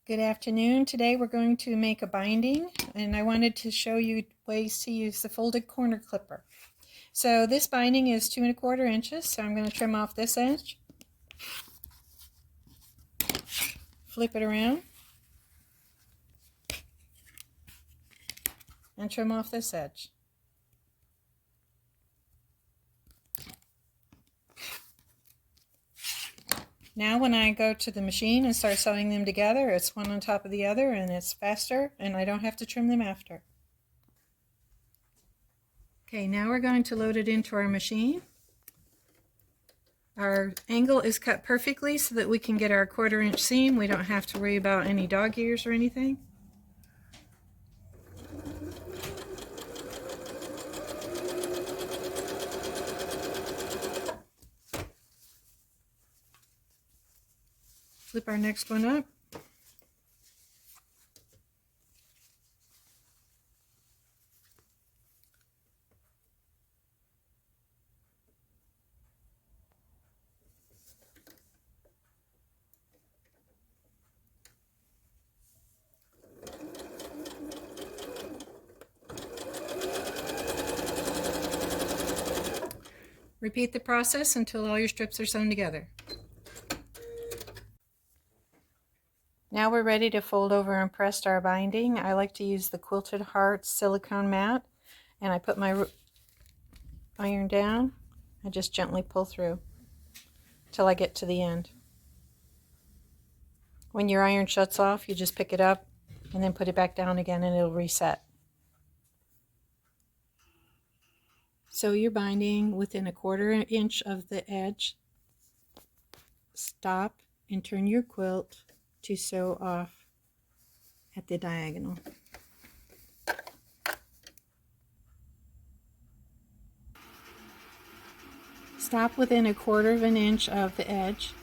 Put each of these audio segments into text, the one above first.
Good afternoon. Today we're going to make a binding, and I wanted to show you ways to use the folded corner clipper. So this binding is 2 1/4 inches, so I'm going to trim off this edge, flip it around, and trim off this edge. Now when I go to the machine and start sewing them together, it's one on top of the other and it's faster, and I don't have to trim them after. Okay, now we're going to load it into our machine. Our angle is cut perfectly so that we can get our 1/4 inch seam. We don't have to worry about any dog ears or anything. Flip our next one up. Repeat the process until all your strips are sewn together. Now we're ready to fold over and press our binding. I like to use the Quilted Heart silicone mat, and I put my iron down. I just gently pull through till I get to the end. When your iron shuts off, you just pick it up and then put it back down again and it'll reset. Sew your binding within a 1/4 inch of the edge. Stop and turn your quilt to sew off at the diagonal. Stop within a 1/4 inch of the edge.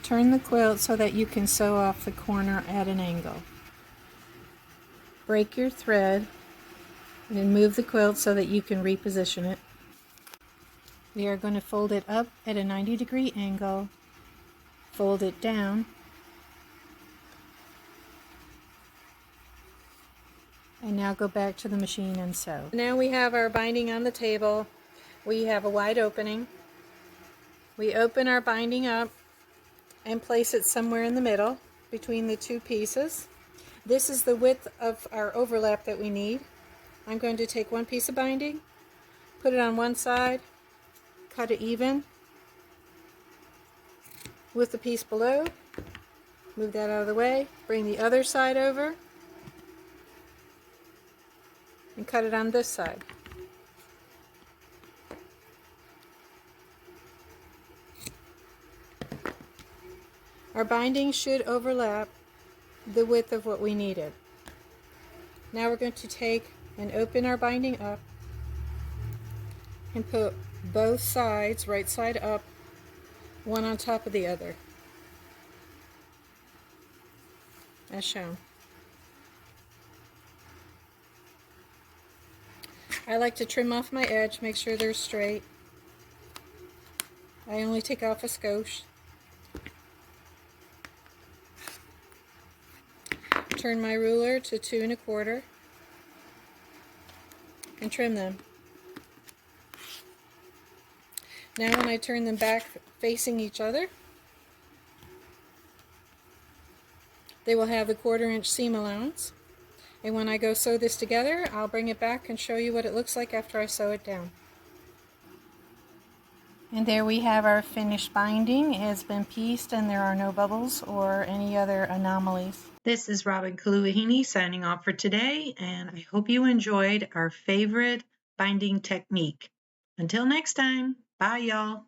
Turn the quilt so that you can sew off the corner at an angle. Break your thread and then move the quilt so that you can reposition it. We are going to fold it up at a 90-degree angle, fold it down, and now go back to the machine and sew. Now we have our binding on the table. We have a wide opening. We open our binding up and place it somewhere in the middle between the two pieces. This is the width of our overlap that we need. I'm going to take one piece of binding, put it on one side, cut it even with the piece below, move that out of the way, bring the other side over, and cut it on this side. Our binding should overlap the width of what we needed. Now we're going to take and open our binding up and put both sides, right side up, one on top of the other, as shown. I like to trim off my edge, make sure they're straight. I only take off a skosh. Turn my ruler to 2 1/4 and trim them. Now when I turn them back facing each other, they will have the 1/4 inch seam allowance. And when I go sew this together, I'll bring it back and show you what it looks like after I sew it down. And there we have our finished binding. It has been pieced and there are no bubbles or any other anomalies. This is Robin Kaluahini signing off for today, and I hope you enjoyed our favorite binding technique. Until next time, bye y'all.